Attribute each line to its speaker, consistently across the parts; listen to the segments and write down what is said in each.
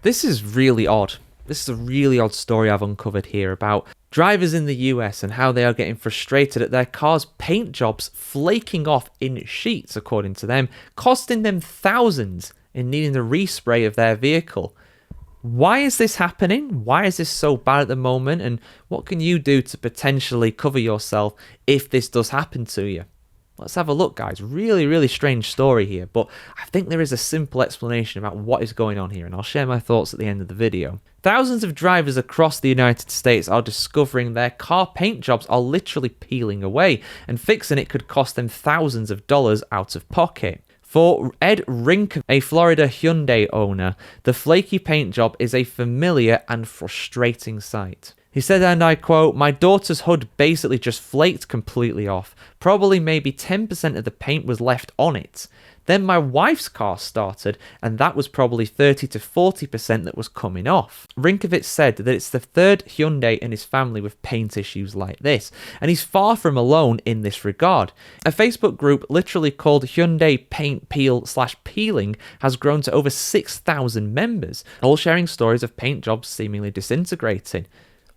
Speaker 1: This is really odd. This is a really odd story I've uncovered here about drivers in the US and how they are getting frustrated at their cars' paint jobs flaking off in sheets, according to them, costing them thousands and needing the respray of their vehicle. Why is this happening? Why is this so bad at the moment? And what can you do to potentially cover yourself if this does happen to you? Let's have a look, guys. Really, really strange story here, but I think there is a simple explanation about what is going on here, and I'll share my thoughts at the end of the video. Thousands of drivers across the United States are discovering their car paint jobs are literally peeling away, and fixing it could cost them thousands of dollars out of pocket. For Ed Rink, a Florida Hyundai owner, the flaky paint job is a familiar and frustrating sight. He said, and I quote, "My daughter's hood basically just flaked completely off. Probably maybe 10% of the paint was left on it. Then my wife's car started, and that was probably 30 to 40% that was coming off." Rinkovitz said that it's the third Hyundai in his family with paint issues like this, and he's far from alone in this regard. A Facebook group literally called Hyundai Paint Peel/Peeling has grown to over 6,000 members, all sharing stories of paint jobs seemingly disintegrating.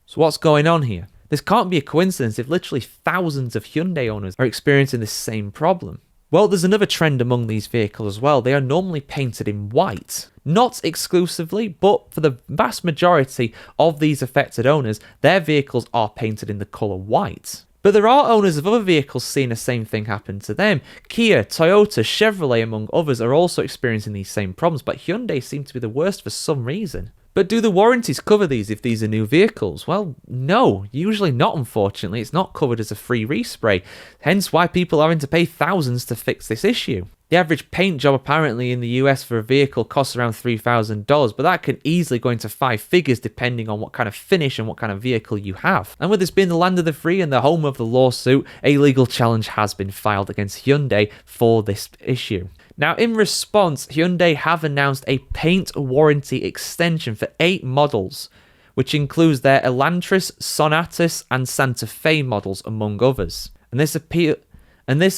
Speaker 1: So what's going on here? This can't be a coincidence if literally thousands of Hyundai owners are experiencing this same problem. Well, there's another trend among these vehicles as well. They are normally painted in white. Not exclusively, but for the vast majority of these affected owners, their vehicles are painted in the colour white. But there are owners of other vehicles seeing the same thing happen to them. Kia, Toyota, Chevrolet, among others, are also experiencing these same problems, but Hyundai seem to be the worst for some reason. But do the warranties cover these if these are new vehicles? Well, no, usually not, unfortunately. It's not covered as a free respray, hence why people are having to pay thousands to fix this issue. The average paint job apparently in the US for a vehicle costs around $3,000, but that can easily go into 5 figures depending on what kind of finish and what kind of vehicle you have. And with this being the land of the free and the home of the lawsuit, a legal challenge has been filed against Hyundai for this issue. Now, in response, Hyundai have announced a paint warranty extension for 8 models, which includes their Elantris, Sonatus, and Santa Fe models, among others. And this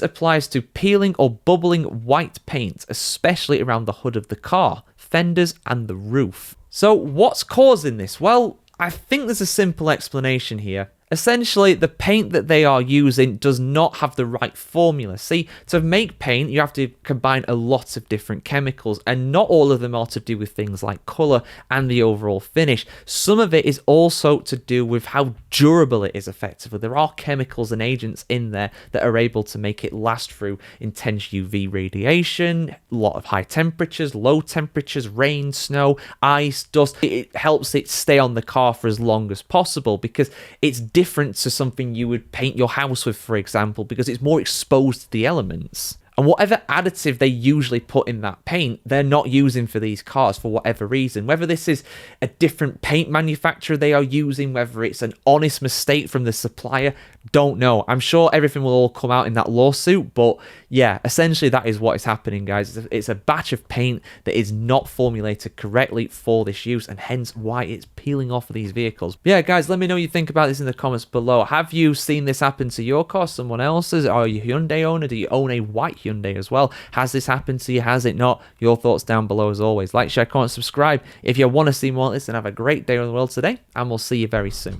Speaker 1: applies to peeling or bubbling white paint, especially around the hood of the car, fenders, and the roof. So what's causing this? Well, I think there's a simple explanation here. Essentially, the paint that they are using does not have the right formula. See, to make paint, you have to combine a lot of different chemicals, and not all of them are to do with things like colour and the overall finish. Some of it is also to do with how durable it is effectively. There are chemicals and agents in there that are able to make it last through intense UV radiation, a lot of high temperatures, low temperatures, rain, snow, ice, dust. It helps it stay on the car for as long as possible because it's different to something you would paint your house with, for example, because it's more exposed to the elements. And whatever additive they usually put in that paint, they're not using for these cars for whatever reason. Whether this is a different paint manufacturer they are using, whether it's an honest mistake from the supplier, don't know. I'm sure everything will all come out in that lawsuit, but yeah, essentially that is what is happening, guys. It's a batch of paint that is not formulated correctly for this use, and hence why it's peeling off of these vehicles. But yeah, guys, let me know what you think about this in the comments below. Have you seen this happen to your car, someone else's? Are you a Hyundai owner? Do you own a white Hyundai as well? Has this happened to you? Has it not? Your thoughts down below as always. Like, share, comment, subscribe if you want to see more of this, and have a great day in the world today, and we'll see you very soon.